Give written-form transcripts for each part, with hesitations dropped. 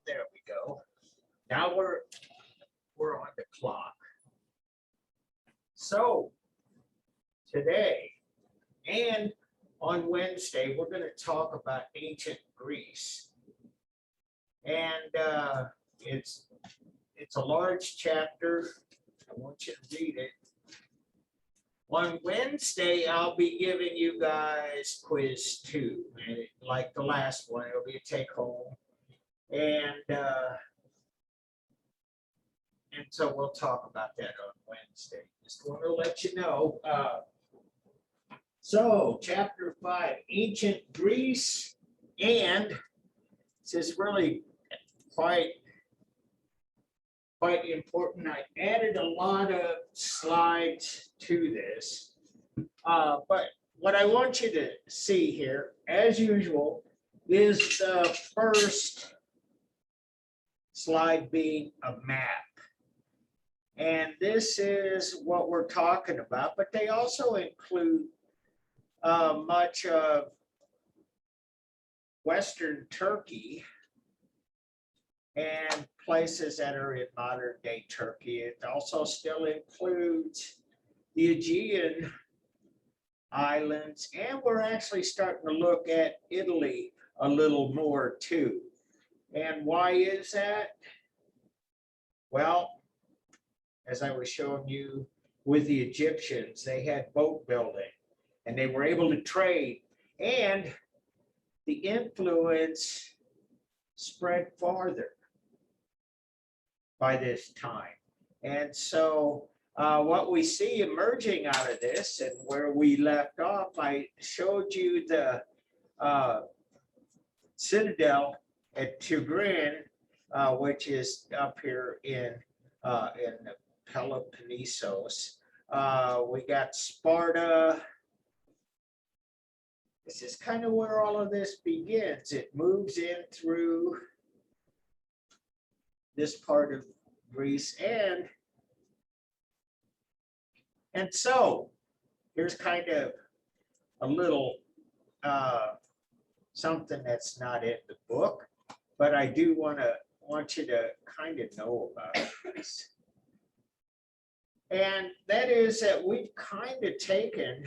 There we go. Now we're on the clock. So today and on Wednesday, we're going to talk about ancient Greece. And it's a large chapter. I want you to read it. On Wednesday, I'll be giving you guys quiz 2. And like the last one, it'll be a take home. And so we'll talk about that on Wednesday. Just want to let you know. So, chapter 5, ancient Greece, and this is really quite important. I added a lot of slides to this, but what I want you to see here, as usual, is the first slide being a map. And this is what we're talking about, but they also include much of Western Turkey and places that are in modern day Turkey. It also still includes the Aegean islands, and we're actually starting to look at Italy a little more too. And why is that? Well, as I was showing you with the Egyptians, they had boat building and they were able to trade, and the influence spread farther by this time. And so what we see emerging out of this, and where we left off, I showed you the citadel at Tigrin, which is up here in the Peloponnesos. We got Sparta. This is kind of where all of this begins. It moves in through this part of Greece, and so here's kind of a little something that's not in the book, but I do want you to kind of know about this. And that is that we've kind of taken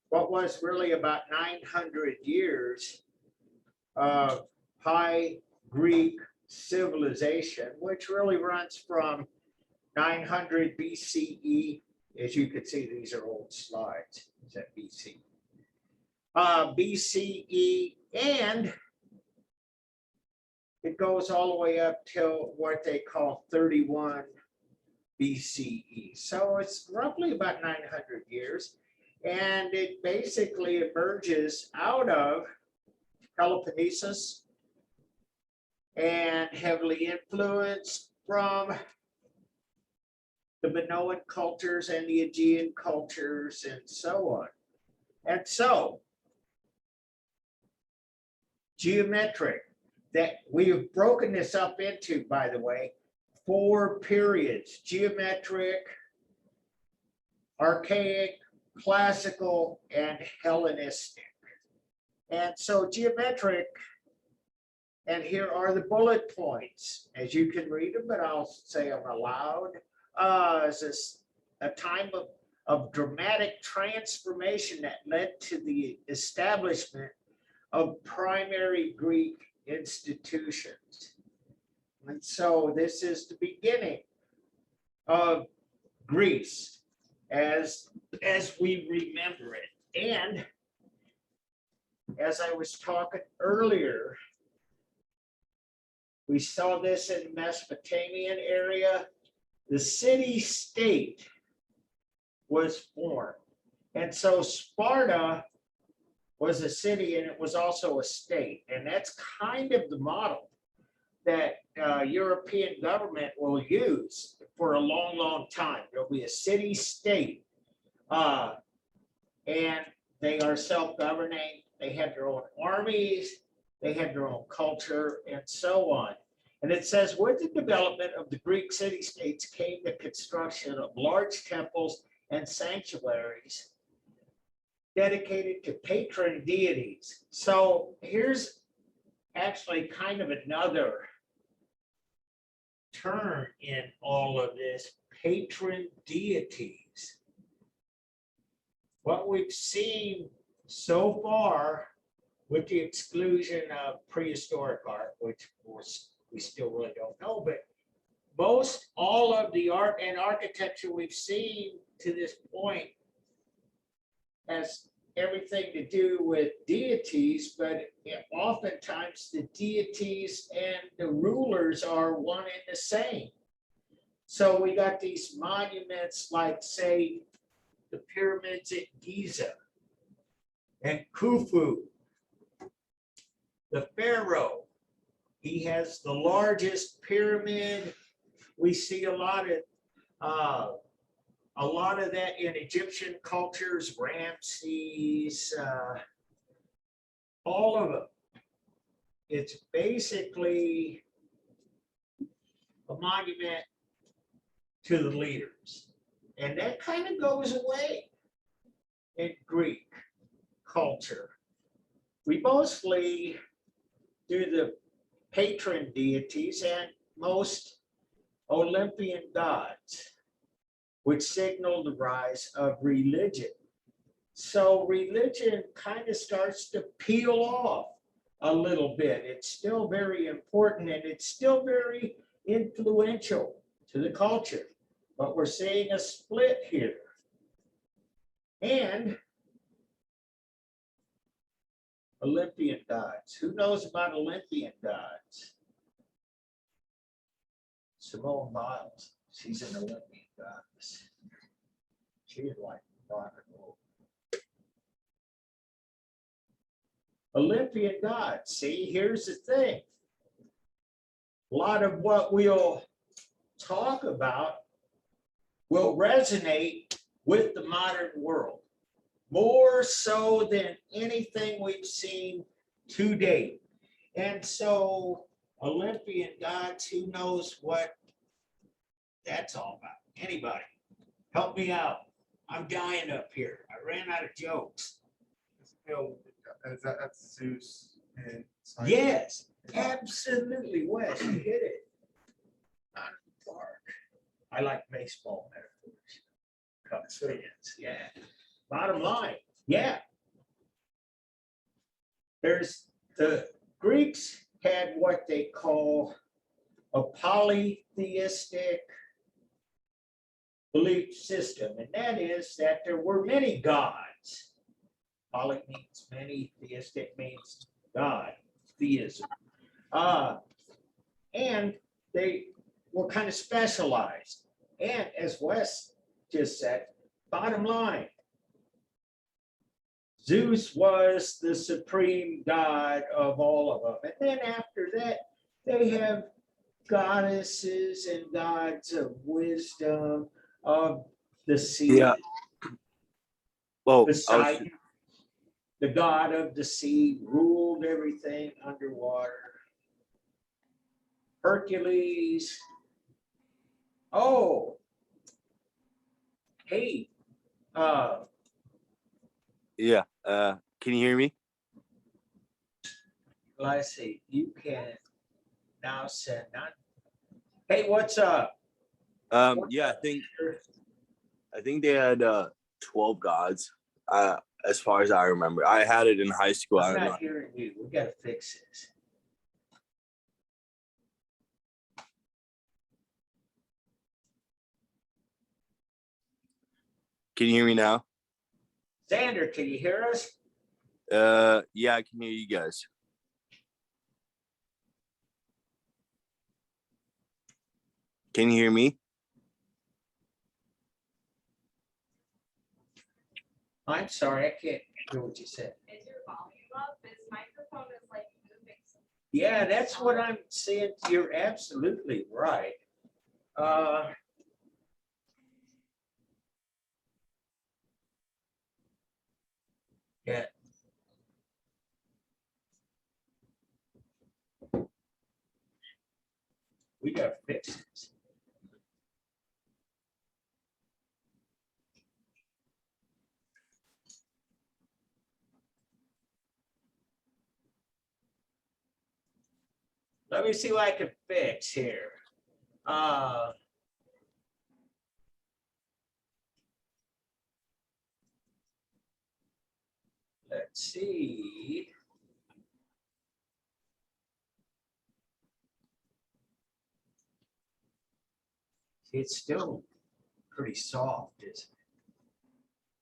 what was really about 900 years of high Greek civilization, which really runs from 900 BCE. As you can see, these are old slides. Is that BC? BCE, and it goes all the way up till what they call 31 BCE. So it's roughly about 900 years. And it basically emerges out of Peloponnesus and heavily influenced from the Minoan cultures and the Aegean cultures and so on. And so, geometric, that we have broken this up into, by the way, 4 periods: geometric, archaic, classical, and Hellenistic. And so geometric, and here are the bullet points, as you can read them, but I'll say them aloud. Is a time of dramatic transformation that led to the establishment of primary Greek institutions. And so this is the beginning of Greece as we remember it. And as I was talking earlier, we saw this in the Mesopotamian area. The city-state was formed. And so Sparta was a city, and it was also a state. And that's kind of the model that European government will use for a long, long time. There'll be a city-state, and they are self-governing. They have their own armies, they have their own culture, and so on. And it says, with the development of the Greek city-states came the construction of large temples and sanctuaries dedicated to patron deities. So here's actually kind of another term in all of this, patron deities. What we've seen so far, with the exclusion of prehistoric art, which of course we still really don't know, but most all of the art and architecture we've seen to this point has everything to do with deities, but oftentimes the deities and the rulers are one and the same. So we got these monuments like, say, the pyramids at Giza and Khufu. The pharaoh, he has the largest pyramid. We see a lot of that in Egyptian cultures, Ramses, all of them. It's basically a monument to the leaders. And that kind of goes away in Greek culture. We mostly do the patron deities and most Olympian gods, which signal the rise of religion. So religion kind of starts to peel off a little bit. It's still very important and it's still very influential to the culture, but we're seeing a split here. And Olympian gods. Who knows about Olympian gods? Simone Biles. She's an Olympian goddess. She is like rock and roll. Olympian gods. See, here's the thing. A lot of what we'll talk about will resonate with the modern world, more so than anything we've seen to date. And so Olympian gods, who knows what that's all about? Anybody, help me out. I'm dying up here. I ran out of jokes. That's Zeus and Simon. Yes, absolutely, Wes, you hit it. Out of the park. I like baseball metaphors. Cubs fans, yeah. Bottom line, yeah. There's the Greeks had what they call a polytheistic belief system, and that is that there were many gods. Poly means many, theistic means God, theism. And they were kind of specialized. And as Wes just said, bottom line, Zeus was the supreme god of all of them. And then after that, they have goddesses and gods of wisdom, of the sea. Yeah. Well, Poseidon, the god of the sea, ruled everything underwater. Hercules. Oh, hey, yeah. Can you hear me? let's see, you can now send on. Hey, what's up? Yeah, I think they had 12 gods. As far as I remember, I had it in high school. I I'm don't know. not hearing you. We got to fix this. Can you hear me now? Xander, can you hear us? Yeah, I can hear you guys. Can you hear me? I'm sorry, I can't hear what you said. Is your volume up? His microphone is like moving. Yeah, that's what I'm saying. You're absolutely right. Yeah. We got to fix this. Let me see what I can fix here. Let's see. It's still pretty soft, isn't it?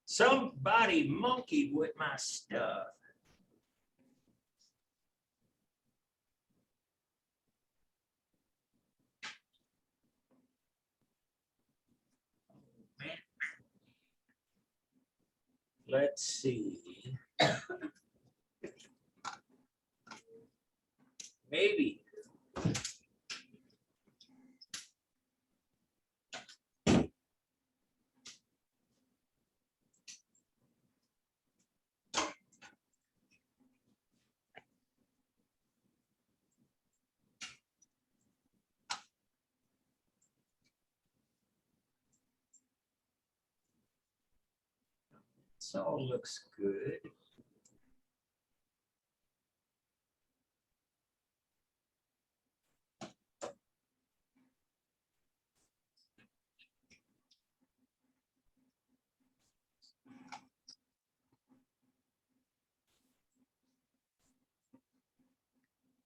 Somebody monkeyed with my stuff. Man. Let's see. Maybe. This all looks good.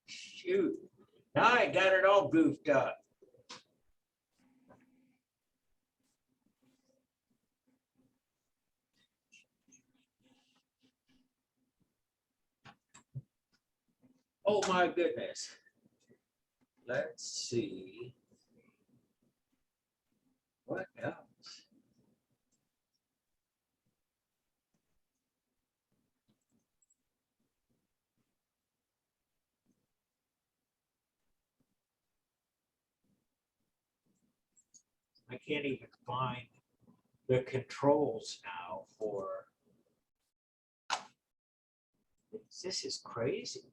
Shoot, now I got it all goofed up. Oh my goodness. Let's see. What else? I can't even find the controls now for. This is crazy.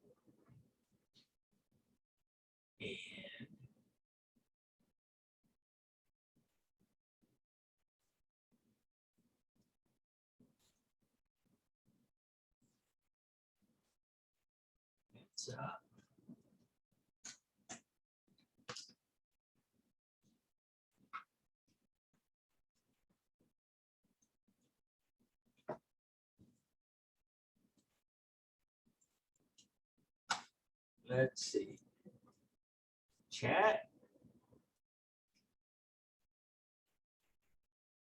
And it's let's see. Chat.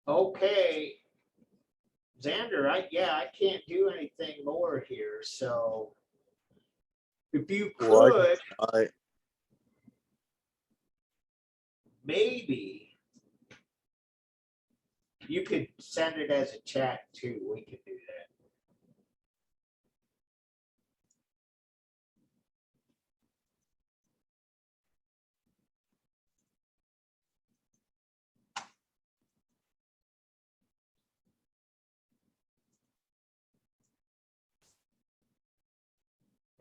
Okay. Xander, I can't do anything more here. So if you could, I maybe you could send it as a chat too. We could do that.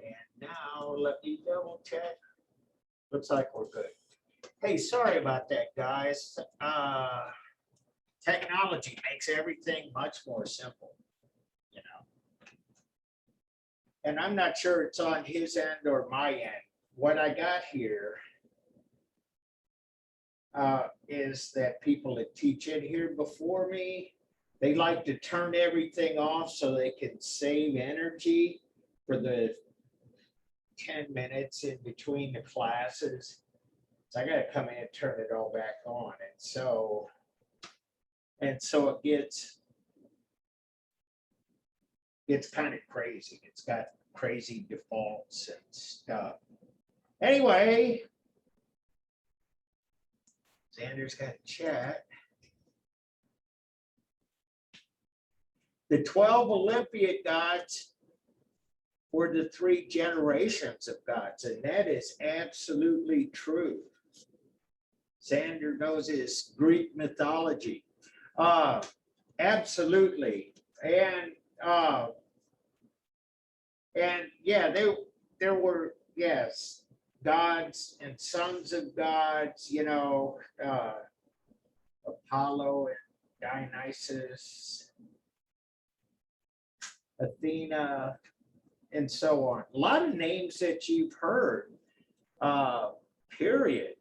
And now let me double check. Looks like we're good. Hey, sorry about that, guys. Technology makes everything much more simple, you know. And I'm not sure it's on his end or my end. What I got here is that people that teach in here before me, they like to turn everything off so they can save energy for the 10 minutes in between the classes. So I gotta come in and turn it all back on. And so it gets kind of crazy. It's got crazy defaults and stuff. Anyway, Xander's got a chat. The 12 Olympiad gods were the 3 generations of gods, and that is absolutely true. Xander knows his Greek mythology. Absolutely. And yeah, there were, yes, gods and sons of gods, you know, Apollo and Dionysus, Athena, and so on. A lot of names that you've heard, period.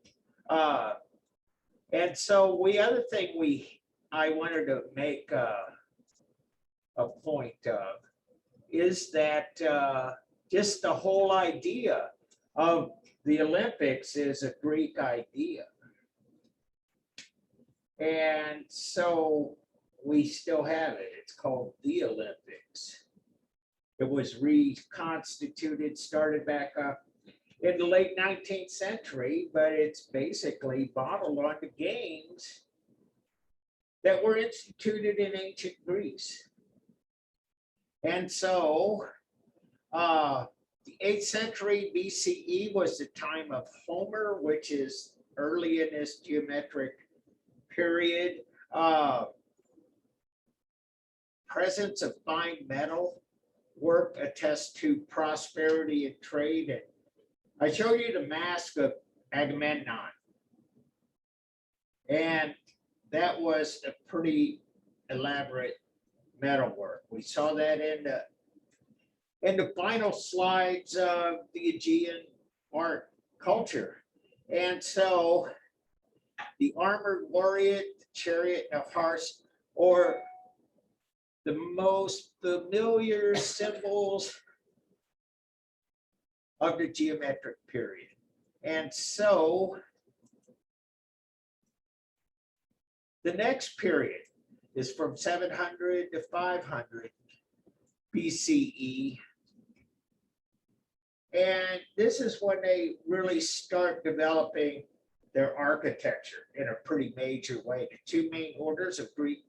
And so other thing I wanted to make a point of is that just the whole idea of the Olympics is a Greek idea. And so we still have it. It's called the Olympics. It was reconstituted, started back up in the late 19th century, but it's basically modeled on the games that were instituted in ancient Greece. And so the 8th century BCE was the time of Homer, which is early in this geometric period. Presence of fine metal work attests to prosperity and trade. And I showed you the mask of Agamemnon. And that was a pretty elaborate metalwork. We saw that in the final slides of the Aegean art culture. And so the armored warrior, the chariot, and the horse, or the most familiar symbols of the geometric period. And so the next period is from 700 to 500 BCE. And this is when they really start developing their architecture in a pretty major way. The two main orders of Greek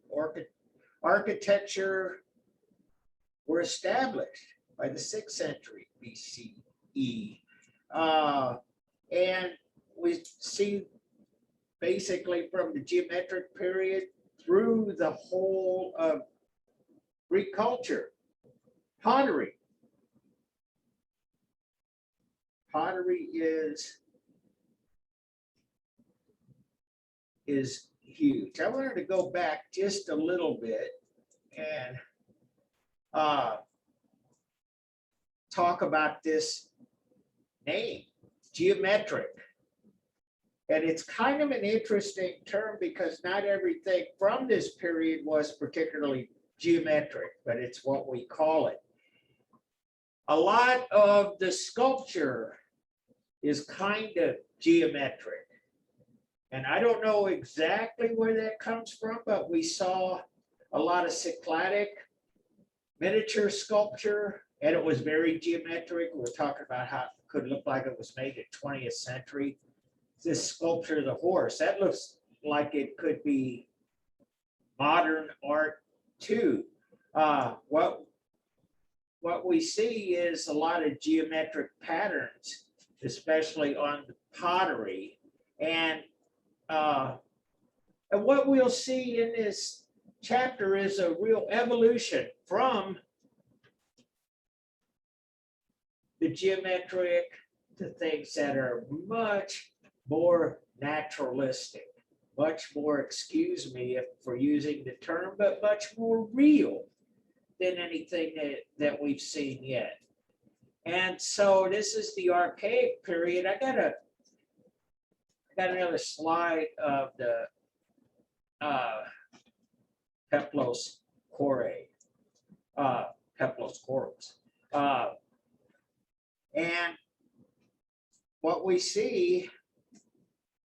architecture were established by the 6th century BCE. And we see basically from the geometric period through the whole of Greek culture, pottery. Pottery is huge. I wanted to go back just a little bit and talk about this name, geometric. And it's kind of an interesting term because not everything from this period was particularly geometric, but it's what we call it. A lot of the sculpture is kind of geometric. And I don't know exactly where that comes from, but we saw a lot of Cycladic miniature sculpture, and it was very geometric. We're talking about how it could look like it was made in 20th century. This sculpture of the horse, that looks like it could be modern art too. What we see is a lot of geometric patterns, especially on the pottery. And what we'll see in this chapter is a real evolution from the geometric to things that are much more naturalistic, much more, excuse me for using the term, but much more real than anything that we've seen yet. And so this is the archaic period. I got another slide of the Peplos Chorus. And what we see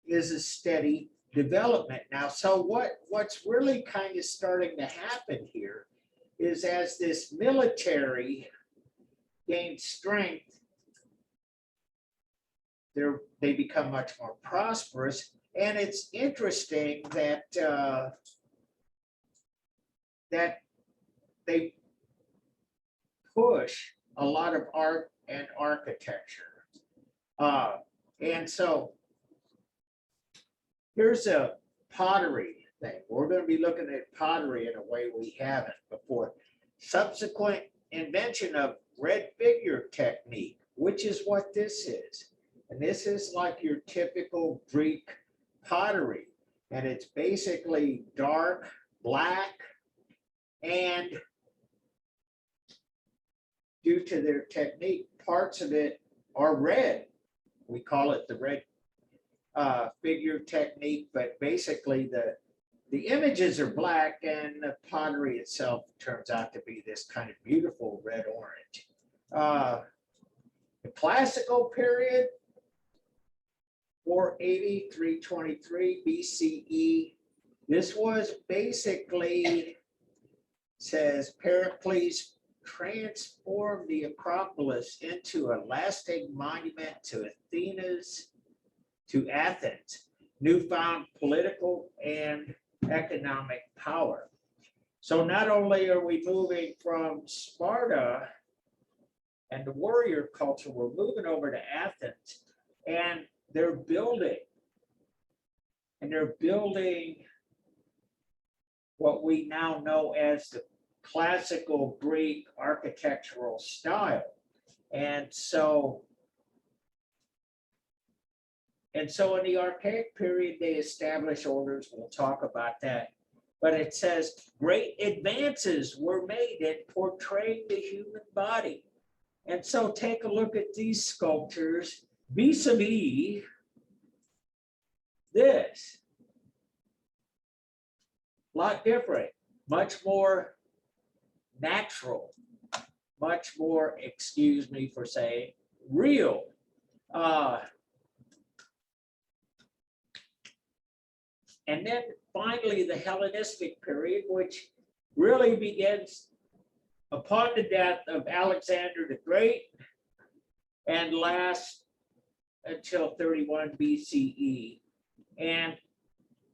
is a steady development. Now, so what's really kind of starting to happen here is as this military gains strength, they become much more prosperous. And it's interesting that that they push a lot of art and architecture. And so here's a pottery thing. We're going to be looking at pottery in a way we haven't before. Subsequent invention of red figure technique, which is what this is. And this is like your typical Greek pottery. And it's basically dark, black, and due to their technique, parts of it are red. We call it the red figure technique, but basically the images are black and the pottery itself turns out to be this kind of beautiful red orange. The classical period, 480, 323 BCE. This was basically, says Pericles transformed the Acropolis into a lasting monument to Athens, newfound political and economic power. So not only are we moving from Sparta and the warrior culture, we're moving over to Athens, and they're building what we now know as the classical Greek architectural style. And so in the archaic period, they establish orders. We'll talk about that. But it says great advances were made in portraying the human body. And so take a look at these sculptures vis-a-vis this. A lot different, much more natural, much more, excuse me for saying, real. And then finally, the Hellenistic period, which really begins upon the death of Alexander the Great and lasts until 31 BCE. And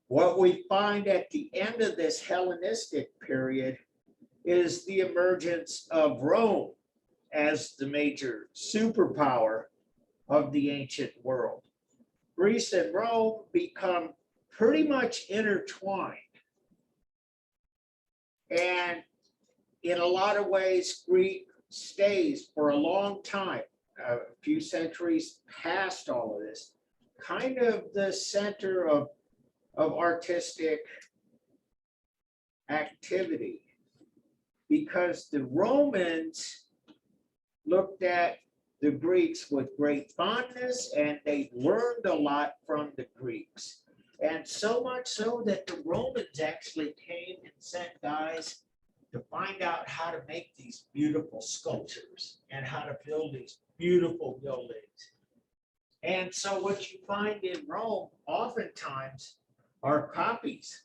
what we find at the end of this Hellenistic period is the emergence of Rome as the major superpower of the ancient world. Greece and Rome become pretty much intertwined. And in a lot of ways, Greek stays for a long time, a few centuries past all of this, kind of the center of artistic activity, because the Romans looked at the Greeks with great fondness, and they learned a lot from the Greeks. And so much so that the Romans actually came and sent guys to find out how to make these beautiful sculptures and how to build these beautiful buildings. And so what you find in Rome oftentimes are copies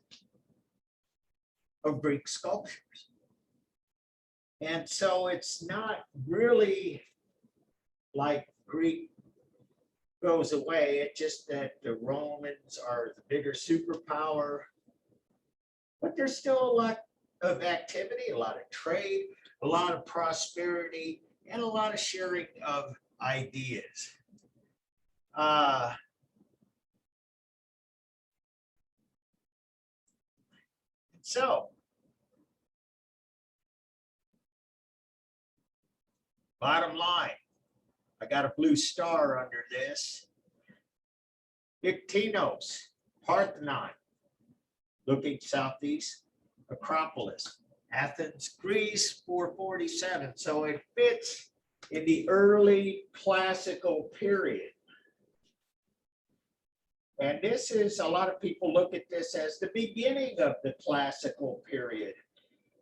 of Greek sculptures. And so it's not really like Greek goes away. It's just that the Romans are the bigger superpower, but there's still a lot of activity, a lot of trade, a lot of prosperity, and a lot of sharing of ideas. So, bottom line, I got a blue star under this. Iktinos, Parthenon, looking southeast, Acropolis, Athens, Greece, 447. So it fits in the early classical period. And this is, a lot of people look at this as the beginning of the classical period.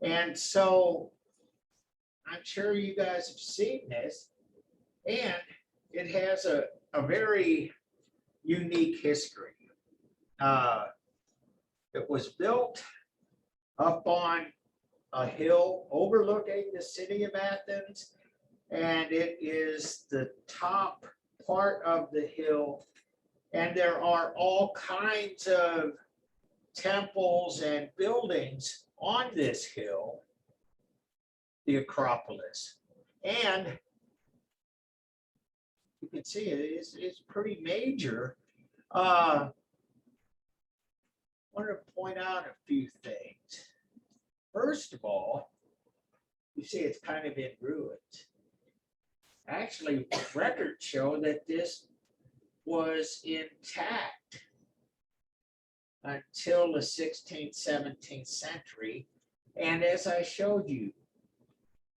And so I'm sure you guys have seen this, and it has a very unique history. It was built up on a hill overlooking the city of Athens, and it is the top part of the hill, and there are all kinds of temples and buildings on this hill, the Acropolis. And you can see it's pretty major. I want to point out a few things. First of all, you see it's kind of in ruins. Actually, records show that this was intact until the 16th, 17th century. And as I showed you,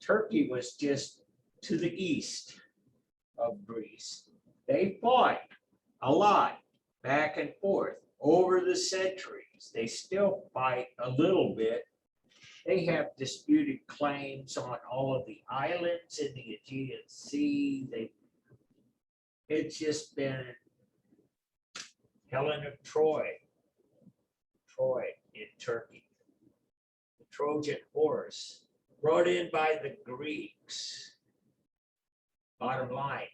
Turkey was just to the east of Greece. They fought a lot back and forth over the centuries. They still fight a little bit. They have disputed claims on all of the islands in the Aegean Sea. It's just been Helen of Troy in Turkey. The Trojan horse brought in by the Greeks. Bottom line,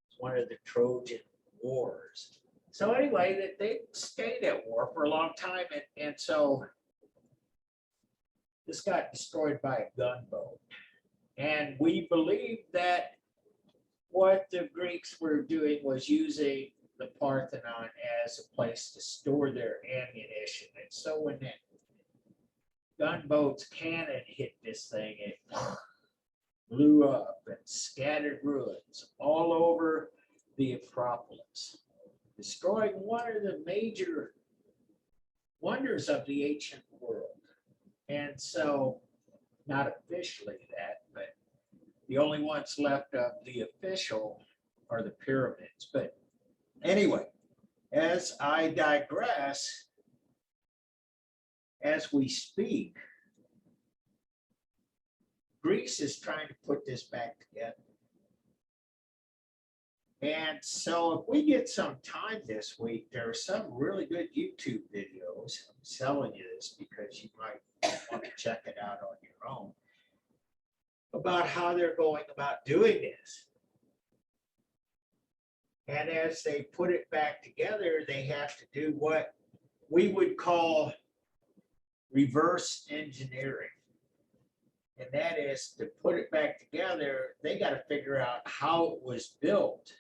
it's one of the Trojan wars. So anyway, that they stayed at war for a long time, and so this got destroyed by a gunboat. And we believe that what the Greeks were doing was using the Parthenon as a place to store their ammunition. And so when that gunboat's cannon hit this thing, it blew up and scattered ruins all over the Acropolis, destroying one of the major wonders of the ancient world. And so, not officially that, but the only ones left of the official are the pyramids. But anyway, as I digress, as we speak, Greece is trying to put this back together. And so if we get some time this week, there are some really good YouTube videos. I'm telling you this because you might want to check it out on your own about how they're going about doing this. And as they put it back together, they have to do what we would call reverse engineering. And that is to put it back together, they got to figure out how it was built.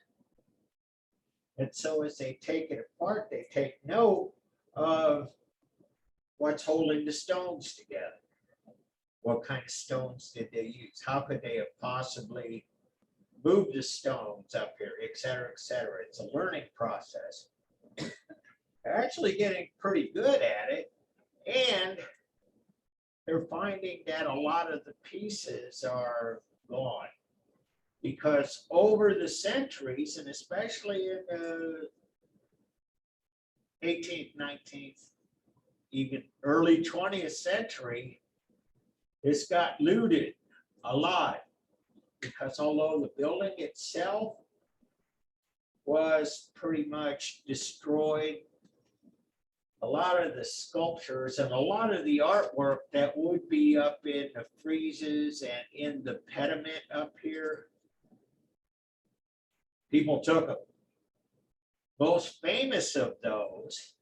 And so as they take it apart, they take note of what's holding the stones together. What kind of stones did they use? How could they have possibly moved the stones up here, et cetera, et cetera. It's a learning process. They're actually getting pretty good at it. And they're finding that a lot of the pieces are gone. Because over the centuries, and especially in the 18th, 19th, even early 20th century, this got looted a lot. Because although the building itself was pretty much destroyed, a lot of the sculptures and a lot of the artwork that would be up in the friezes and in the pediment up here, people took them. Most famous of those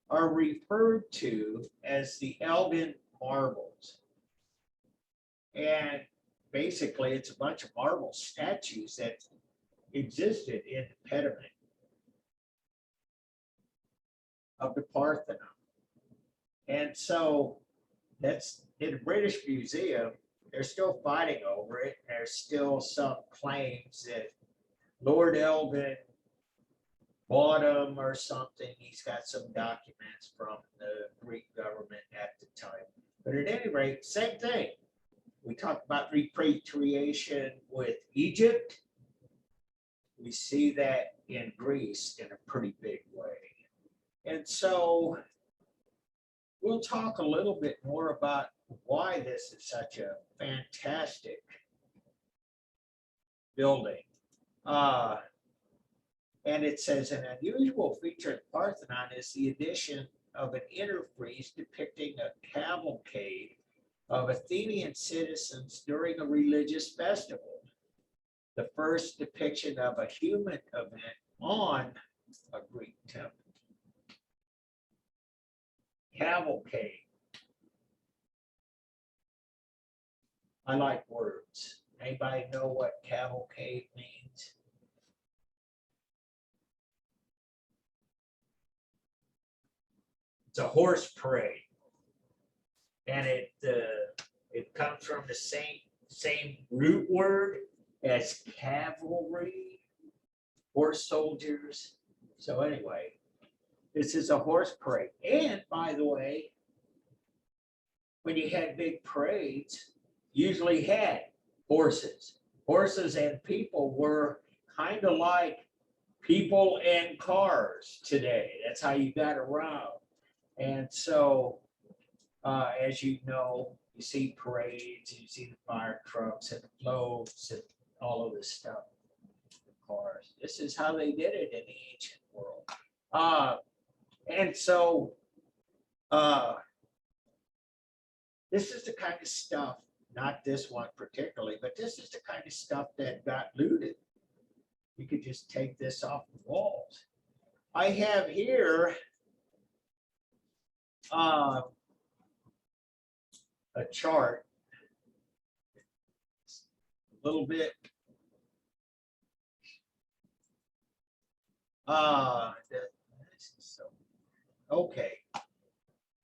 are referred to as the Elgin marbles. And basically, it's a bunch of marble statues that existed in the pediment of the Parthenon. And so that's in the British Museum. They're still fighting over it. There's still some claims that Lord Elgin bought them or something. He's got some documents from the Greek government at the time. But at any rate, same thing. We talked about repatriation with Egypt. We see that in Greece in a pretty big way. And so we'll talk a little bit more about why this is such a fantastic building. And it says an unusual feature of the Parthenon is the addition of an inner frieze depicting a cavalcade of Athenian citizens during a religious festival. The first depiction of a human event on a Greek temple. Cavalcade. I like words. Anybody know what cavalcade means? It's a horse parade. And it comes from the same root word as cavalry, horse soldiers. So anyway, this is a horse parade. And by the way, when you had big parades, usually had horses. Horses and people were kind of like people and cars today. That's how you got around. And so, as you know, you see parades, you see the fire trucks and the floats and all of this stuff. The cars. This is how they did it in the ancient world. And so, this is the kind of stuff, not this one particularly, but this is the kind of stuff that got looted. You could just take this off the walls. I have here a chart, a little bit. Okay.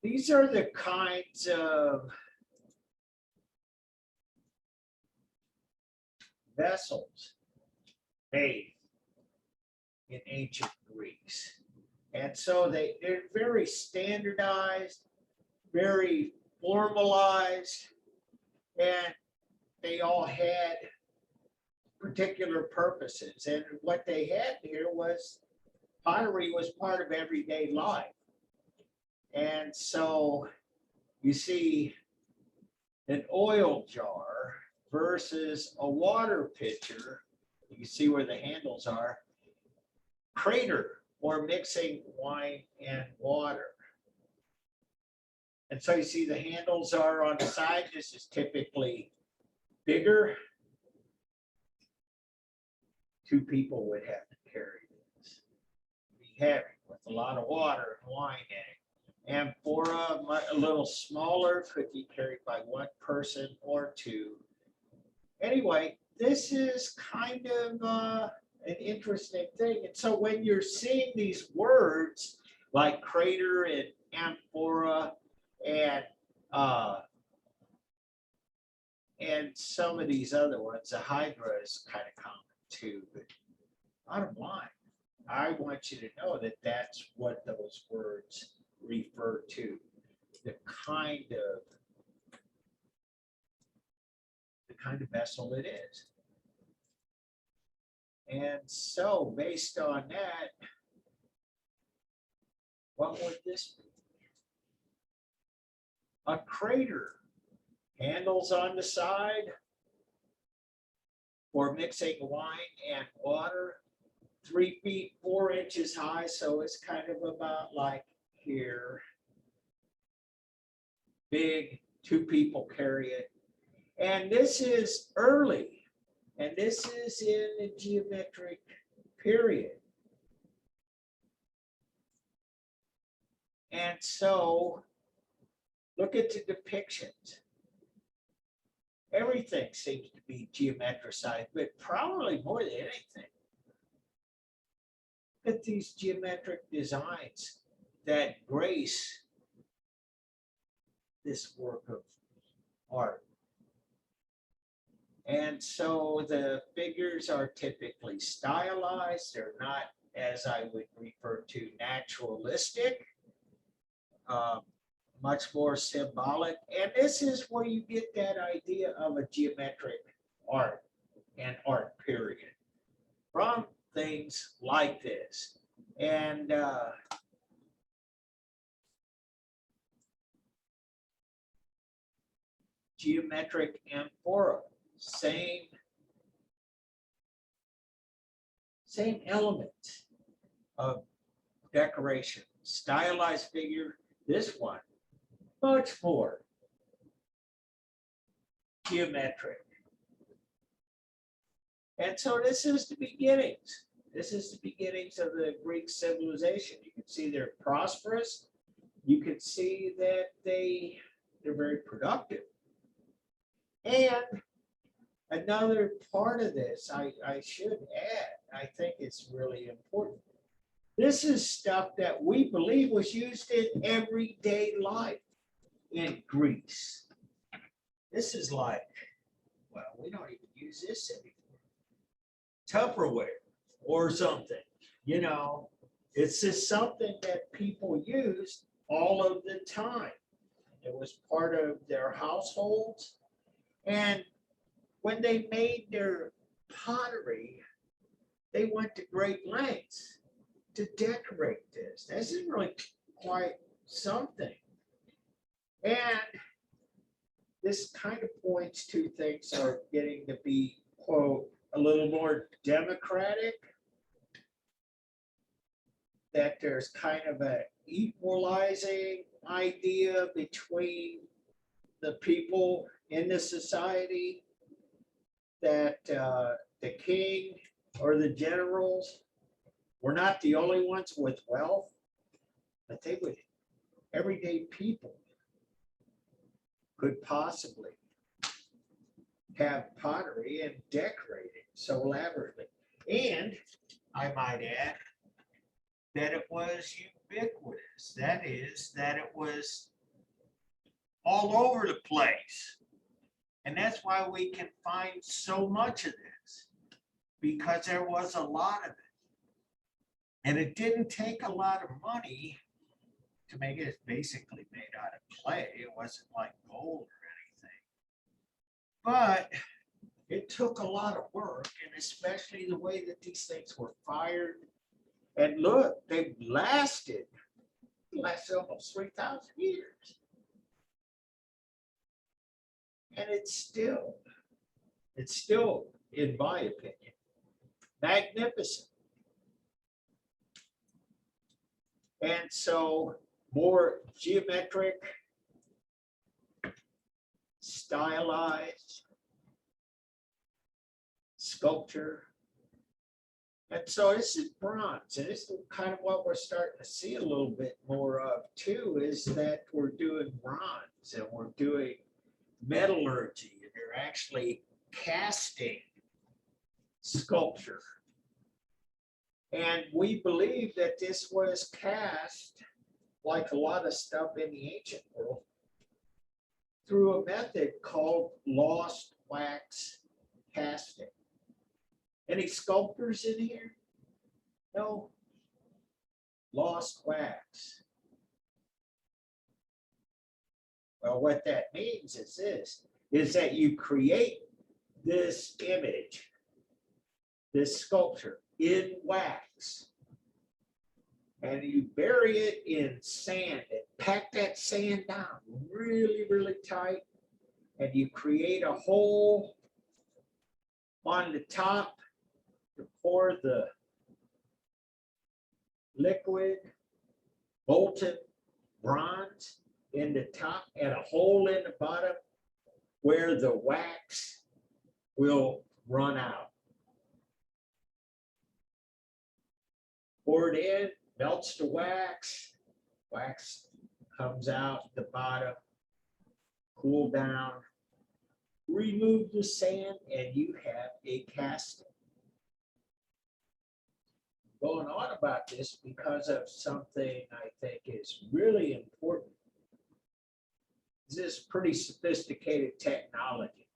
These are the kinds of vessels made in ancient Greece. And so they're very standardized, very formalized, and they all had particular purposes. And what they had here was pottery was part of everyday life. And so you see an oil jar versus a water pitcher. You can see where the handles are. Crater or mixing wine and water. And so you see the handles are on the side. This is typically bigger. 2 people would have to carry this. It'd be heavy with a lot of water and wine in it. Amphora, a little smaller, could be carried by 1 person or 2. Anyway, this is kind of an interesting thing. And so when you're seeing these words like crater and amphora and some of these other ones, the hydra is kind of common too. But bottom line, I want you to know that that's what those words refer to. The kind of vessel it is. And so based on that, what would this be? A crater, handles on the side for mixing wine and water, 3 feet 4 inches high, so it's kind of about like here. Big, 2 people carry it. And this is early, and this is in the geometric period. And so look at the depictions. Everything seems to be geometricized, but probably more than anything. Look at these geometric designs that grace this work of art. And so the figures are typically stylized. They're not, as I would refer to, naturalistic, much more symbolic. And this is where you get that idea of a geometric art and art period from things like this. And geometric amphora, same element of decoration, stylized figure. This one, much more geometric. And so this is the beginnings. This is the beginnings of the Greek civilization. You can see they're prosperous. You can see that they're very productive. And another part of this, I should add, I think it's really important. This is stuff that we believe was used in everyday life in Greece. This is like, well, we don't even use this anymore. Tupperware or something, you know, it's just something that people used all of the time. It was part of their households. And when they made their pottery, they went to great lengths to decorate this. This is really quite something. And this kind of points to things are getting to be, quote, a little more democratic. That there's kind of a equalizing idea between the people in the society, that the king or the generals were not the only ones with wealth, but they would, everyday people could possibly have pottery and decorate it so elaborately. And I might add that it was ubiquitous. That is, that it was all over the place. And that's why we can find so much of this, because there was a lot of it. And it didn't take a lot of money to make it. It's basically made out of clay. It wasn't like gold or anything. But it took a lot of work, and especially the way that these things were fired. And look, they lasted almost 3,000 years. And it's still, in my opinion, magnificent. And so more geometric, stylized sculpture. And so this is bronze, and this is kind of what we're starting to see a little bit more of too, is that we're doing bronze and we're doing metallurgy, and they're actually casting sculpture. And we believe that this was cast, like a lot of stuff in the ancient world, through a method called lost wax casting. Any sculptors in here? No. Lost wax. Well, what that means is this, is that you create this image, this sculpture in wax, and you bury it in sand and pack that sand down really, really tight, and you create a hole on the top to pour the liquid molten bronze in the top and a hole in the bottom where the wax will run out. Pour it in, melts the wax, wax comes out the bottom, cool down, remove the sand, and you have a casting. Going on about this because of something I think is really important. This is pretty sophisticated technology.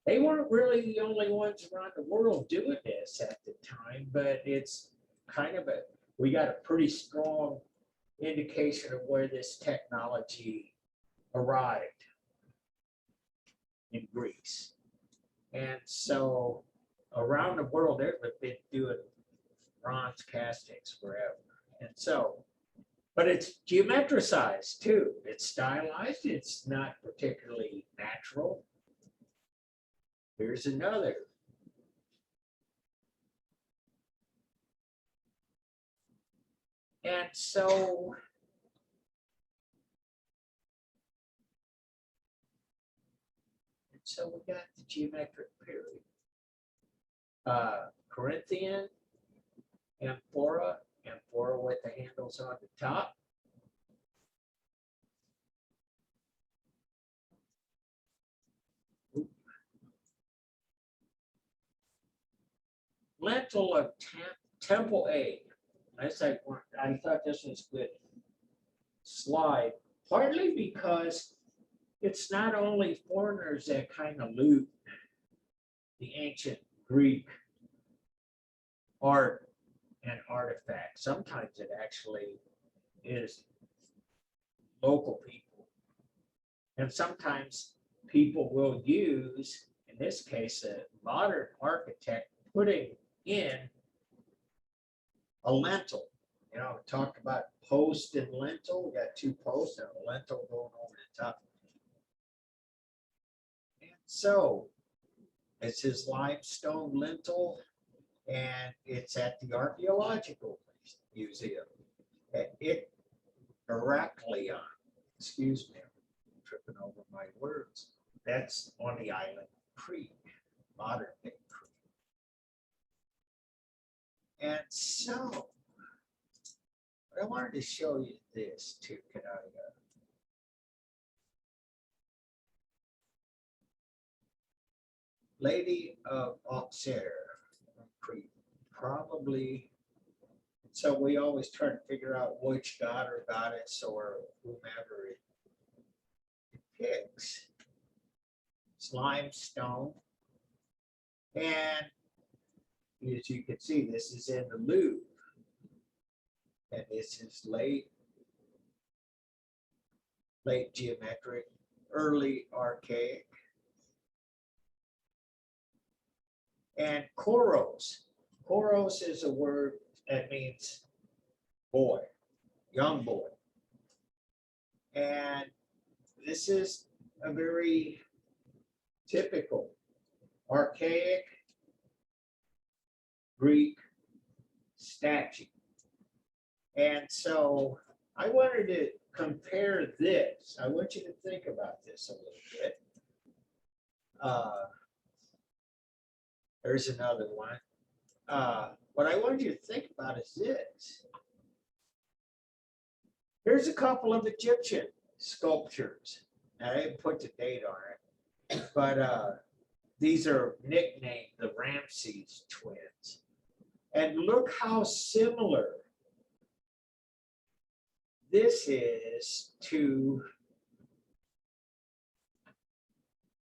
They weren't really the only ones around the world doing this at the time, but it's kind of we got a pretty strong indication of where this technology arrived in Greece. And so around the world, they've been doing bronze castings forever. And so, but it's geometricized too. It's stylized. It's not particularly natural. Here's another. And so we got the geometric period. Corinthian, amphora with the handles on the top. Lentil of Temple A. I thought this was good slide, partly because it's not only foreigners that kind of loot the ancient Greek art and artifacts. Sometimes it actually is local people. And sometimes people will use, in this case, a modern architect putting in a lentil. You know, talked about post and lentil. We got two posts and a lentil going over the top. And so it's his limestone lintel, and it's at the Archaeological Museum. It Heracleon, excuse me, I'm tripping over my words. That's on the island of Crete, modern day Crete. And so, I wanted to show you this too. Can I? Lady of Auxerre, Crete, probably. So we always try to figure out which god or goddess or whomever it depicts. It's limestone. And as you can see, this is in the Louvre. And this is late geometric, early archaic. And koros. Koros is a word that means boy, young boy. And this is a very typical archaic Greek statue. And so I wanted to compare this. I want you to think about this a little bit. There's another one. What I wanted you to think about is this. Here's a couple of Egyptian sculptures. Now, I didn't put the date on it, but these are nicknamed the Ramses twins. And look how similar this is to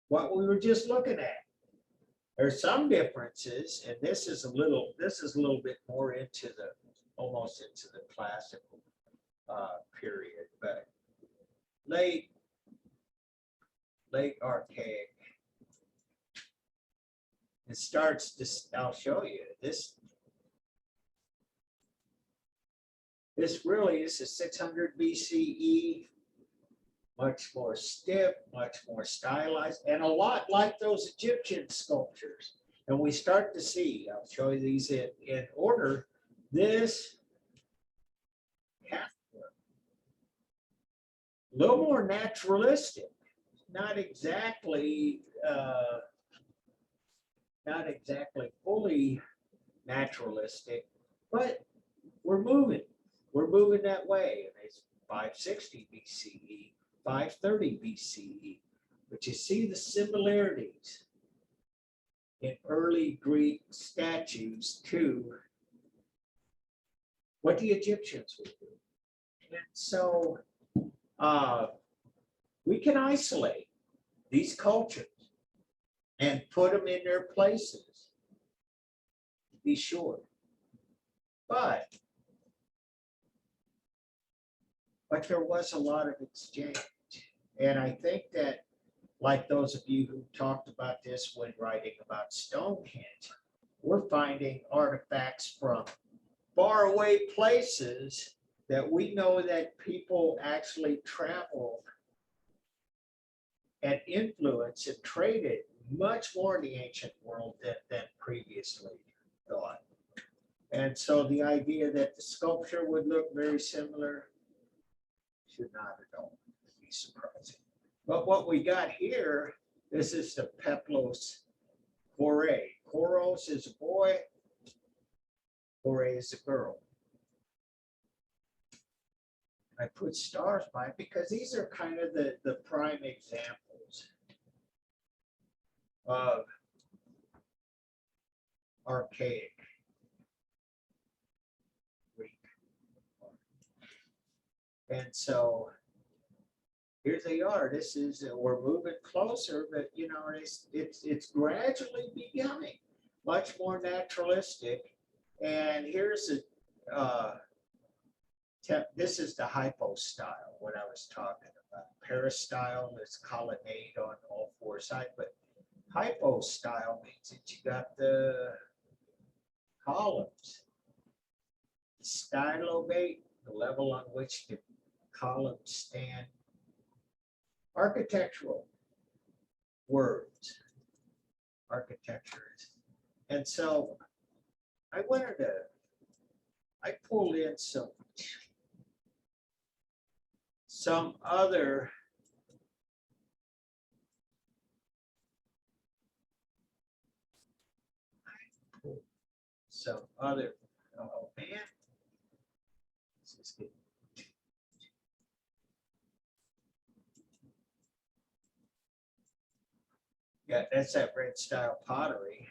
what we were just looking at. There's some differences, and this is a little bit more into the, almost into the classical period, but late archaic. It starts to, I'll show you this. This is 600 BCE, much more stiff, much more stylized, and a lot like those Egyptian sculptures. And we start to see, I'll show you these in order, this a little more naturalistic, not exactly fully naturalistic, but we're moving that way. And it's 560 BCE, 530 BCE, but you see the similarities in early Greek statues to what the Egyptians would do. And so we can isolate these cultures and put them in their places, be sure. But there was a lot of exchange. And I think that, like those of you who talked about this when writing about Stonehenge, we're finding artifacts from faraway places that we know that people actually traveled and influenced and traded much more in the ancient world than previously thought. And so the idea that the sculpture would look very similar should not at all be surprising. But what we got here, this is the Peplos Kore. Koros is a boy, Kore is a girl. I put stars by it because these are kind of the prime examples of archaic Greek. And so here they are. This is, we're moving closer, but you know, it's gradually becoming much more naturalistic. And here's this is the hypo style, what I was talking about. Peristyle is colonnade on all four sides, but hypo style means that you got the columns stylobate, the level on which the columns stand. Architectural words, architectures. And so I pulled in some other oh man. Let's just get yeah, that's that red style pottery.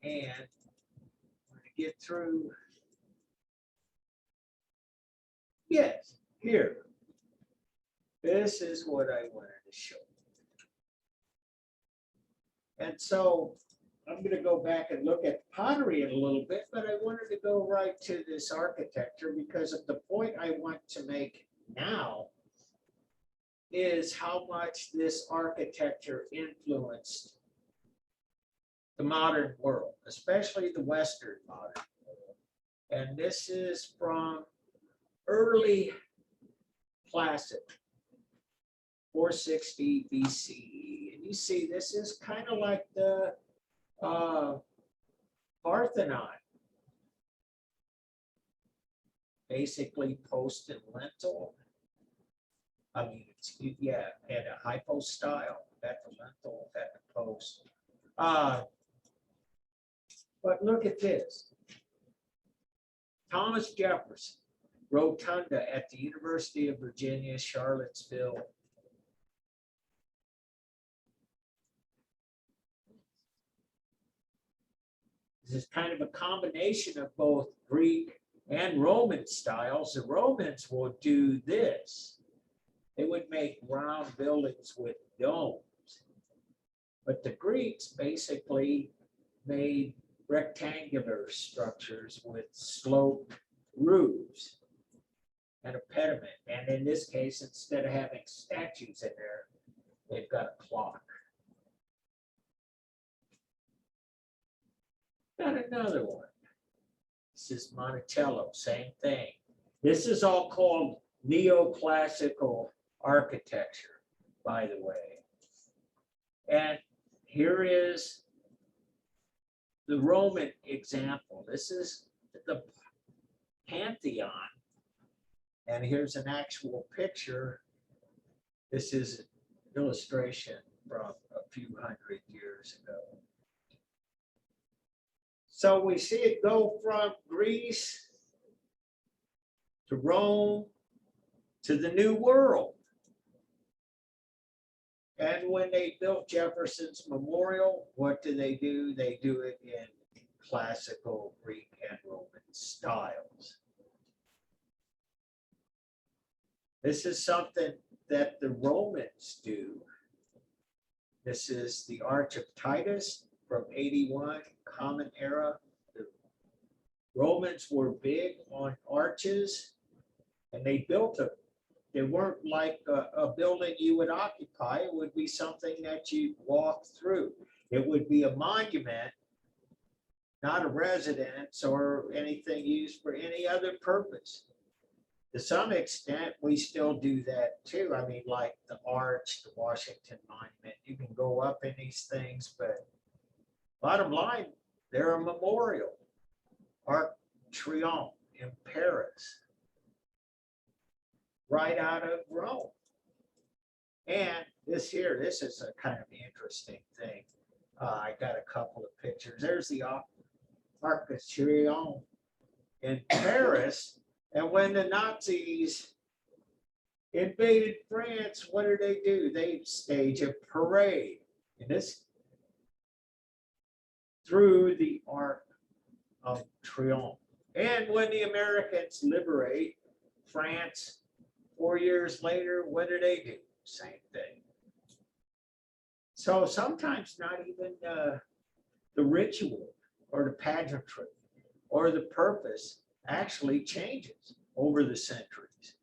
And I'm gonna get through. Yes, here. This is what I wanted to show. And so I'm going to go back and look at pottery in a little bit, but I wanted to go right to this architecture because of the point I want to make now is how much this architecture influenced the modern world, especially the Western modern world. And this is from early classic, 460 BCE. And you see, this is kind of like the Parthenon, basically post and lintel. I mean, it's, yeah, and a hypostyle, at the lintel, at the post. But look at this. Thomas Jefferson, Rotunda at the University of Virginia, Charlottesville. This is kind of a combination of both Greek and Roman styles. The Romans will do this. They would make round buildings with domes. But the Greeks basically made rectangular structures with sloped roofs and a pediment. And in this case, instead of having statues in there, they've got a clock. Got another one. This is Monticello, same thing. This is all called neoclassical architecture, by the way. And here is the Roman example. This is the Pantheon. And here's an actual picture. This is an illustration from a few hundred years ago. So we see it go from Greece to Rome to the New World. And when they built Jefferson's Memorial, what do? They do it in classical Greek and Roman styles. This is something that the Romans do. This is the Arch of Titus from 81, Common Era. The Romans were big on arches, and they built them. They weren't like a building you would occupy. It would be something that you'd walk through. It would be a monument, not a residence or anything used for any other purpose. To some extent, we still do that too. I mean, like the Arch, the Washington Monument, you can go up in these things, but bottom line, they're a memorial. Arc de Triomphe in Paris, right out of Rome. And this here, this is a kind of interesting thing. I got a couple of pictures. There's the Arc de Triomphe in Paris. And when the Nazis invaded France, what do? They stage a parade. And this through the Arc of Triomphe. And when the Americans liberate France 4 years later, what do? Same thing. So sometimes not even the ritual or the pageantry or the purpose actually changes over the centuries.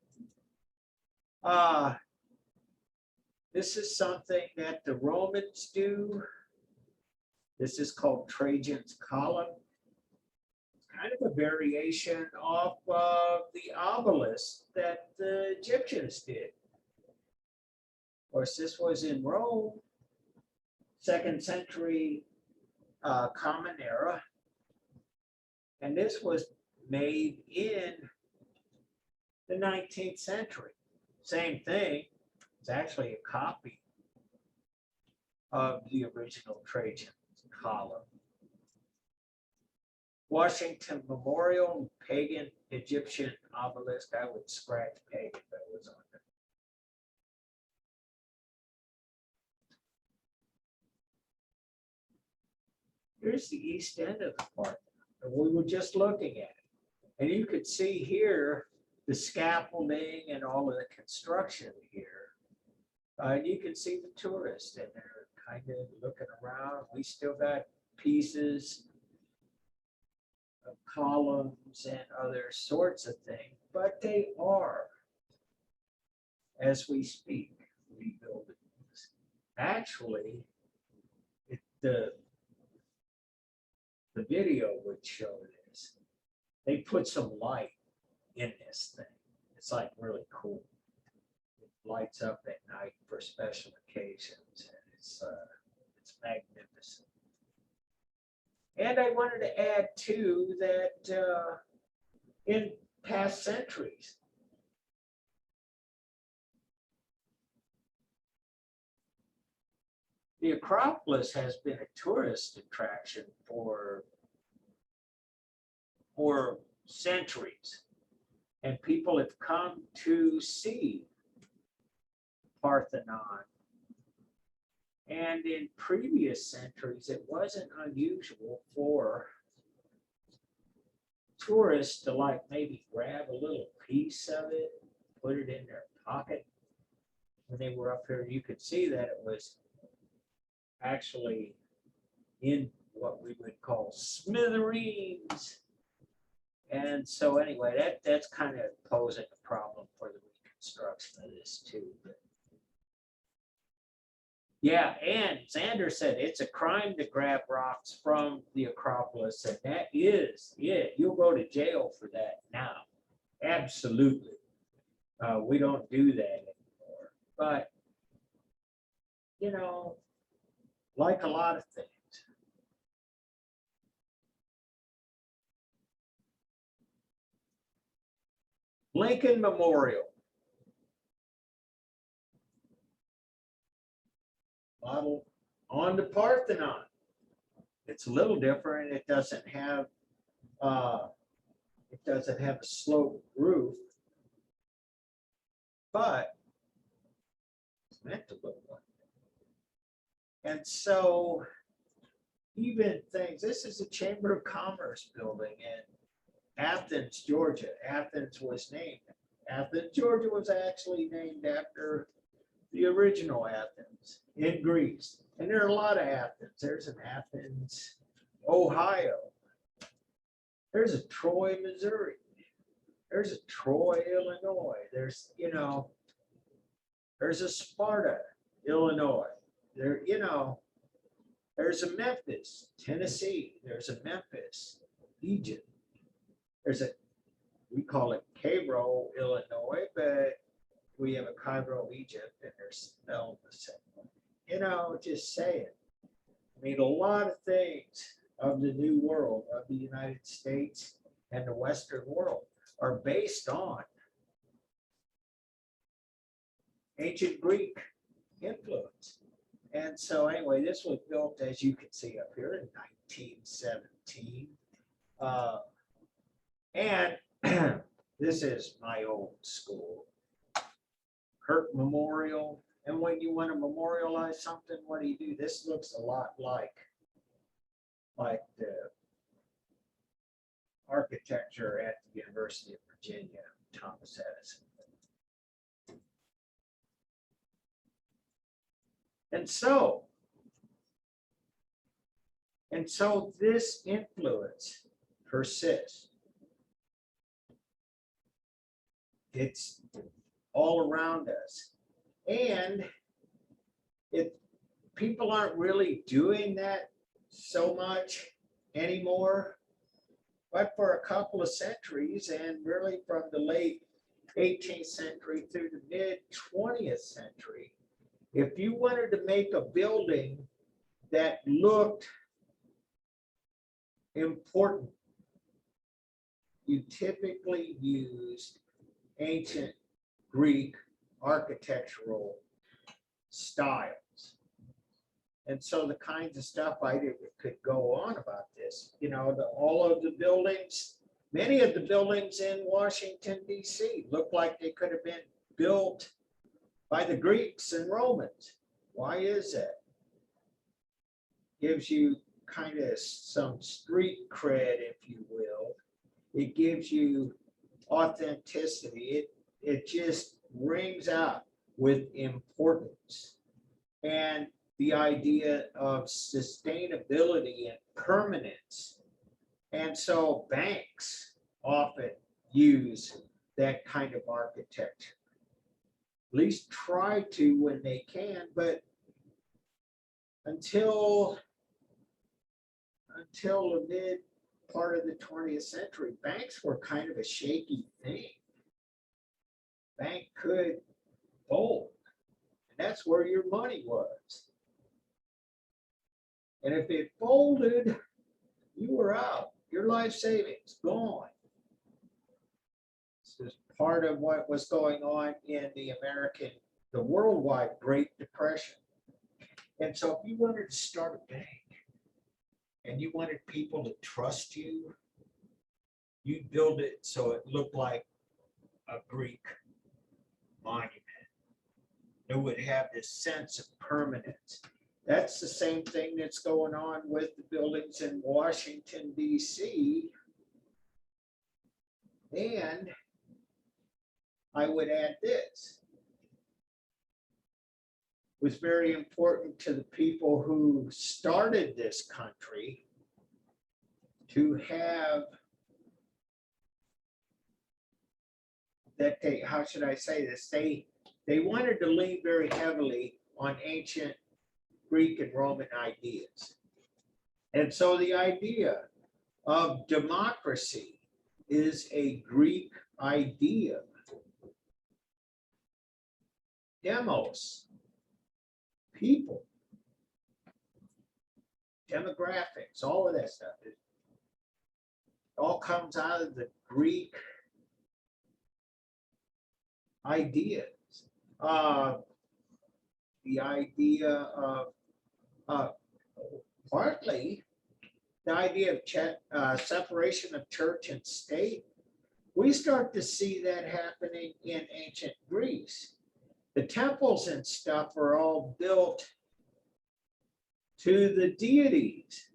This is something that the Romans do. This is called Trajan's column. It's kind of a variation off the obelisk that the Egyptians did. Of course, this was in Rome, 2nd century Common Era. And this was made in the 19th century. Same thing. It's actually a copy of the original Trajan's column. Washington Memorial, pagan Egyptian obelisk. I would scratch pagan if that was on there. Here's the east end of the park that we were just looking at. And you could see here the scaffolding and all of the construction here. And you can see the tourists and they're kind of looking around. We still got pieces of columns and other sorts of things, but they are, as we speak, rebuilding. Actually, the video would show this. They put some light in this thing. It's like really cool. It lights up at night for special occasions, and it's magnificent. And I wanted to add too that in past centuries, the Acropolis has been a tourist attraction for centuries. And people have come to see Parthenon. And in previous centuries, it wasn't unusual for tourists to like maybe grab a little piece of it, put it in their pocket. When they were up here, you could see that it was actually in what we would call smithereens. And so anyway, that's kind of posing a problem for the reconstruction of this too. But yeah, and Xander said it's a crime to grab rocks from the Acropolis, and that is it. You'll go to jail for that now. Absolutely. We don't do that anymore. But, you know, like a lot of things, Lincoln Memorial. Model on the Parthenon. It's a little different. It doesn't have a sloped roof, but it's meant to look like it. And so even things, this is a Chamber of Commerce building in Athens, Georgia. Athens, Georgia was actually named after the original Athens in Greece. And there are a lot of Athens. There's an Athens, Ohio. There's a Troy, Missouri. There's a Troy, Illinois. There's a Sparta, Illinois. There's a Memphis, Tennessee. There's a Memphis, Egypt. We call it Cairo, Illinois, but we have a Cairo, Egypt, and they're spelled the same way. Just saying. I mean, a lot of things of the New World, of the United States and the Western world are based on ancient Greek influence. And so anyway, this was built, as you can see up here, in 1917. And this is my old school. Kirk Memorial. And when you want to memorialize something, what do? This looks a lot like the architecture at the University of Virginia, Thomas Edison. And so this influence persists. It's all around us. And people aren't really doing that so much anymore. But for a couple of centuries, and really from the late 18th century through the mid 20th century, if you wanted to make a building that looked important, you typically used ancient Greek architectural styles. And so the kinds of stuff could go on about this, all of the buildings, many of the buildings in Washington, D.C. look like they could have been built by the Greeks and Romans. Why is that? Gives you kind of some street cred, if you will. It gives you authenticity. It just rings out with importance. And the idea of sustainability and permanence. And so banks often use that kind of architecture. At least try to when they can, but until the mid part of the 20th century, banks were kind of a shaky thing. Bank could fold, and that's where your money was. And if it folded, you were out. Your life savings gone. This is part of what was going on in the worldwide Great Depression. And so if you wanted to start a bank and you wanted people to trust you, you'd build it so it looked like a Greek monument. It would have this sense of permanence. That's the same thing that's going on with the buildings in Washington, D.C. And I would add this. It was very important to the people who started this country to have that how should I say this? They wanted to lean very heavily on ancient Greek and Roman ideas. And so the idea of democracy is a Greek idea. Demos, people, demographics, all of that stuff. It all comes out of the Greek ideas. The idea of partly the idea of separation of church and state. We start to see that happening in ancient Greece. The temples and stuff are all built to the deities.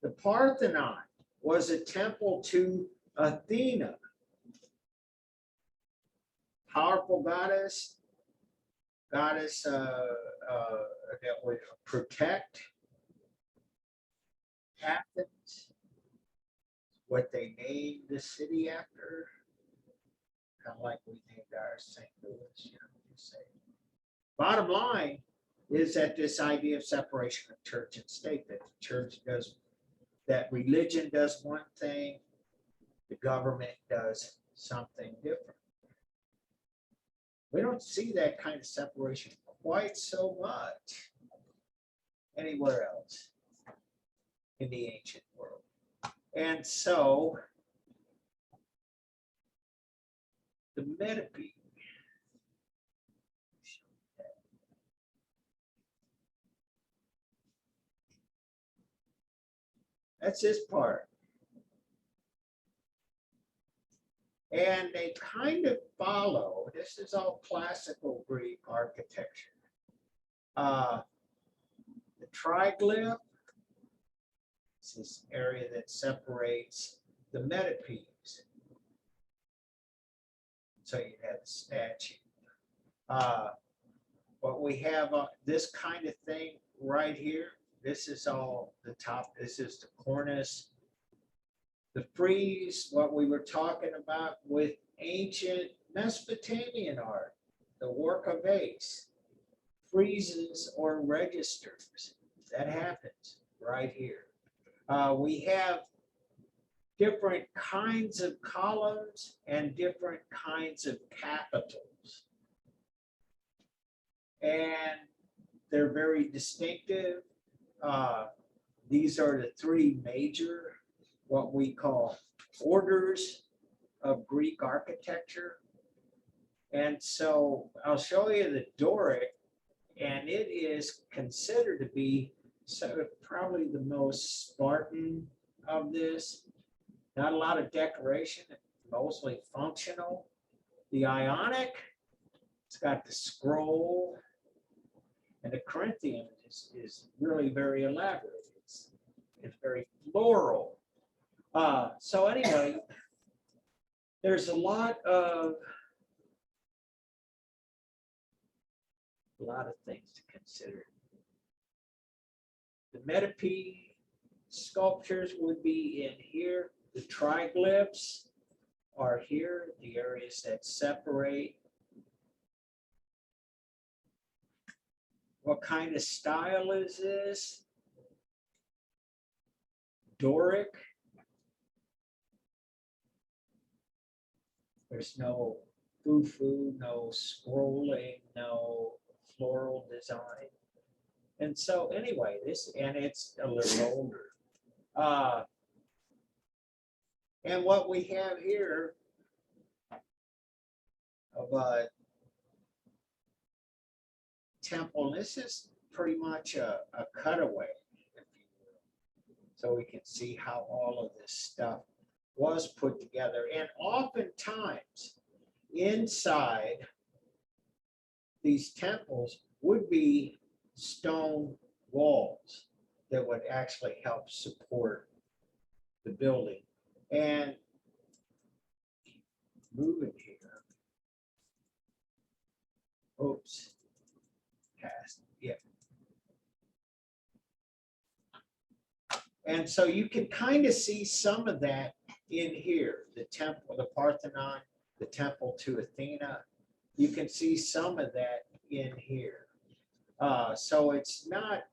The Parthenon was a temple to Athena. Powerful goddess that would protect Athens, what they named the city after, kind of like we named our St. Louis, you say. Bottom line is that this idea of separation of church and state, that the church does, that religion does one thing, the government does something different. We don't see that kind of separation quite so much anywhere else in the ancient world. And so the metape, that's this part. And they kind of follow, this is all classical Greek architecture. The triglyph, this is area that separates the metapes. So you have the statue. But we have this kind of thing right here. This is all the top, this is the cornice. The frieze, what we were talking about with ancient Mesopotamian art, the work of ace, friezes or registers, that happens right here. We have different kinds of columns and different kinds of capitals. And they're very distinctive. These are the three major, what we call orders of Greek architecture. And so I'll show you the Doric, and it is considered to be probably the most Spartan of this. Not a lot of decoration, mostly functional. The Ionic, it's got the scroll, and the Corinthian is really very elaborate. It's very floral. So anyway, there's a lot of things to consider. The metope sculptures would be in here. The triglyphs are here, the areas that separate. What kind of style is this? Doric. There's no foo-foo, no scrolling, no floral design. And so anyway, and it's a little older. And what we have here of a temple, this is pretty much a cutaway, if you will. So we can see how all of this stuff was put together. And oftentimes inside these temples would be stone walls that would actually help support the building. And moving here. Oops. Past. Yeah. And so you can kind of see some of that in here. The temple, the Parthenon, the temple to Athena. You can see some of that in here. So it's not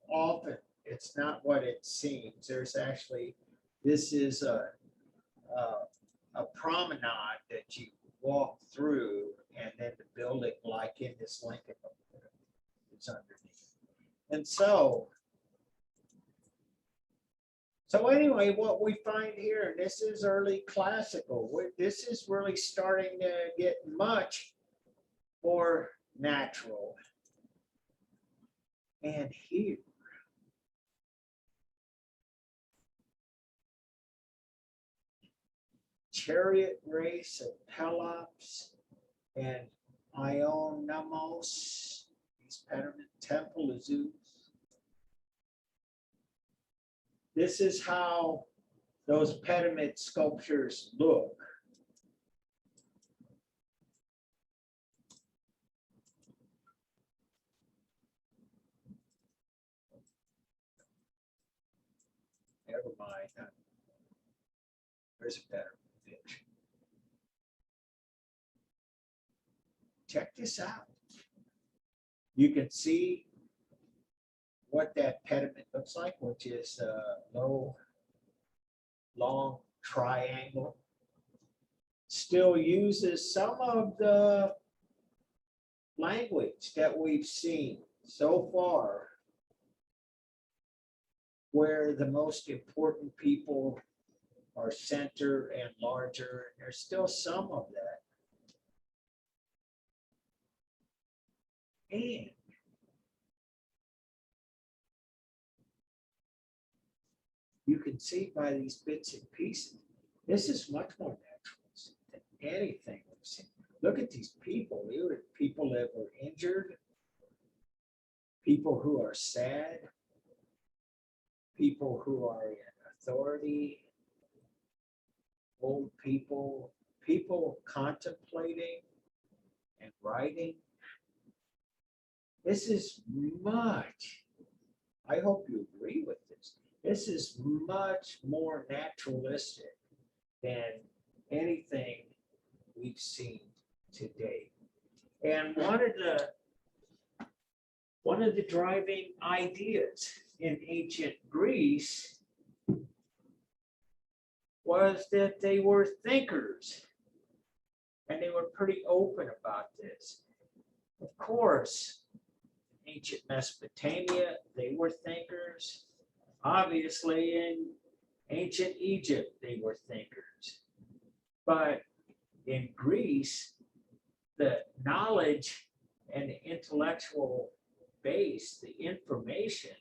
often, it's not what it seems. There's actually, this is a promenade that you walk through, and then the building, like in this Lincoln, is underneath. And so anyway, what we find here, this is early classical. This is really starting to get much more natural. And here, chariot race of Pelops and Ionomos, these pediment temple of Zeus. This is how those pediment sculptures look. Never mind. There's a better picture. Check this out. You can see what that pediment looks like, which is a low, long triangle. Still uses some of the language that we've seen so far, where the most important people are center and larger. And there's still some of that. And you can see by these bits and pieces, this is much more natural than anything we've seen. Look at these people. People that were injured, people who are sad, people who are in authority, old people, people contemplating and writing. This is much, I hope you agree with this, this is much more naturalistic than anything we've seen today. And one of the driving ideas in ancient Greece was that they were thinkers. And they were pretty open about this. Of course, ancient Mesopotamia, they were thinkers. Obviously, in ancient Egypt, they were thinkers. But in Greece, the knowledge and the intellectual base, the information,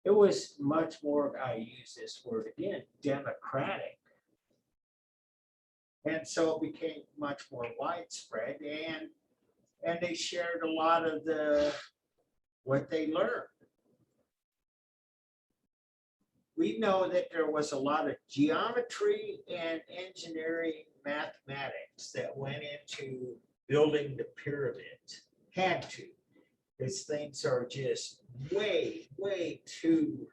it was much more, I use this word again, democratic. And so it became much more widespread, and they shared a lot of what they learned. We know that there was a lot of geometry and engineering mathematics that went into building the pyramids. Had to. These things are just way, way too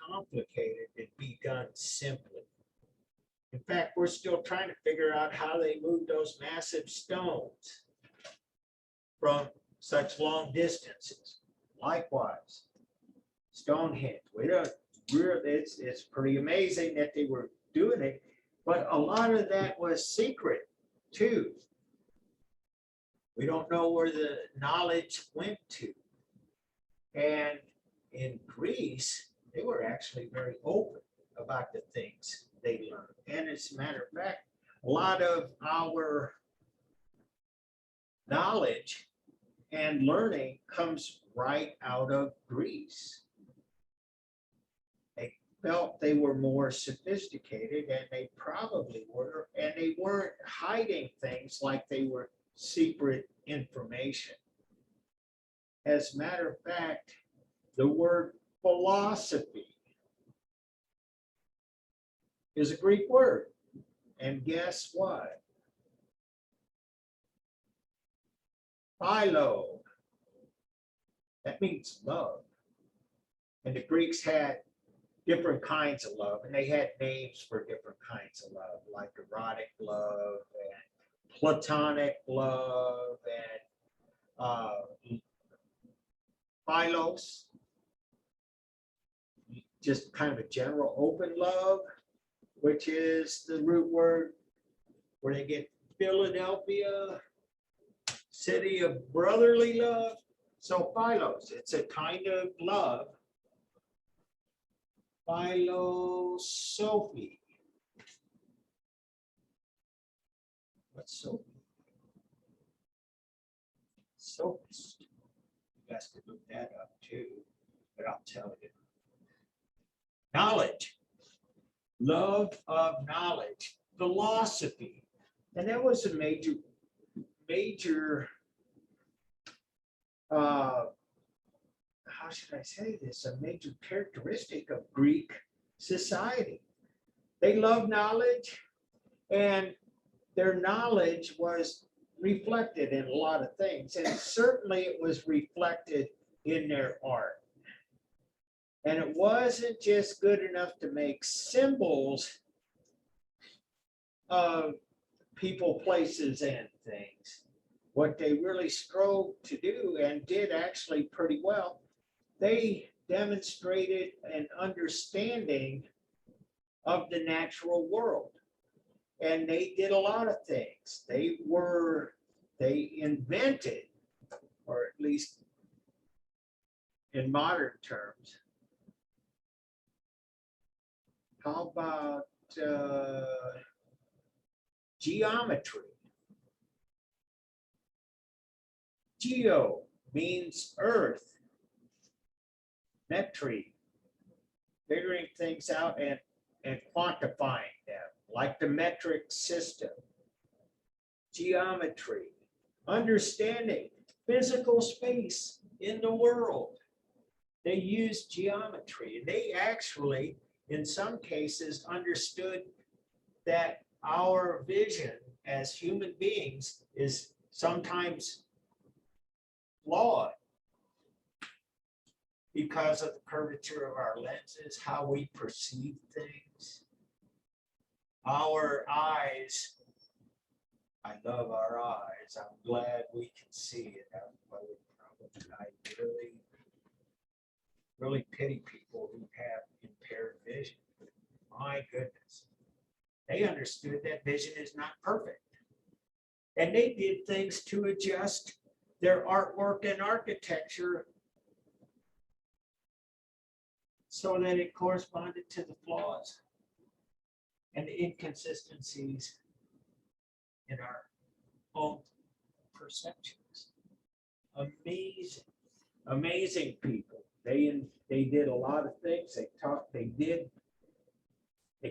complicated to be done simply. In fact, we're still trying to figure out how they moved those massive stones from such long distances. Likewise, Stonehenge, it's pretty amazing that they were doing it, but a lot of that was secret too. We don't know where the knowledge went to. And in Greece, they were actually very open about the things they learned. And as a matter of fact, a lot of our knowledge and learning comes right out of Greece. They felt they were more sophisticated, and they probably were, and they weren't hiding things like they were secret information. As a matter of fact, the word philosophy is a Greek word. And guess what? Philo. That means love. And the Greeks had different kinds of love, and they had names for different kinds of love, like erotic love and platonic love and philos, just kind of a general open love, which is the root word where they get Philadelphia, city of brotherly love. So philos, it's a kind of love. Philosophy. What's Sophie? Sophist. You guys could look that up too, but I'll tell you. Knowledge. Love of knowledge. Philosophy. And that was a major how should I say this, a major characteristic of Greek society. They loved knowledge, and their knowledge was reflected in a lot of things, and certainly it was reflected in their art. And it wasn't just good enough to make symbols of people, places, and things. What they really strove to do, and did actually pretty well, they demonstrated an understanding of the natural world. And they did a lot of things. They invented, or at least in modern terms. How about geometry? Geo means earth. Metry, figuring things out and quantifying them, like the metric system. Geometry, understanding physical space in the world. They used geometry, and they actually, in some cases, understood that our vision as human beings is sometimes flawed because of the curvature of our lenses, how we perceive things. Our eyes, I love our eyes. I'm glad we can see it. I really pity people who have impaired vision. my goodness. They understood that vision is not perfect. And they did things to adjust their artwork and architecture so that it corresponded to the flaws and the inconsistencies in our own perceptions. Amazing, amazing people. They did a lot of things. They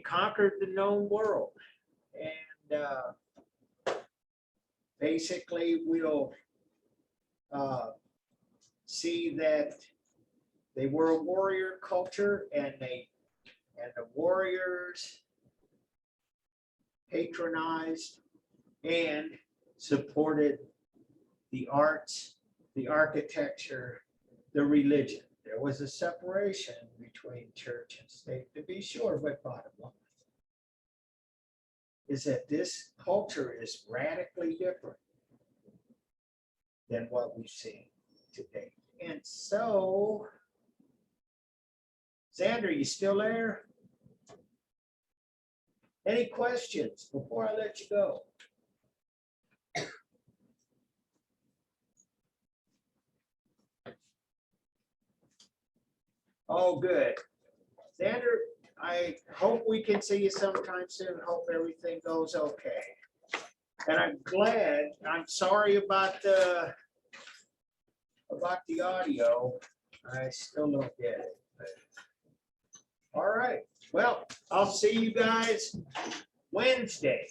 conquered the known world. And basically we'll see that they were a warrior culture, and the warriors patronized and supported the arts, the architecture, the religion. There was a separation between church and state, to be sure, but bottom line is that this culture is radically different than what we see today. And so, Xander, you still there? Any questions before I let you go? Oh, good. Xander, I hope we can see you sometime soon. Hope everything goes okay. And I'm sorry about the audio. I still don't get it. But, all right. Well, I'll see you guys Wednesday.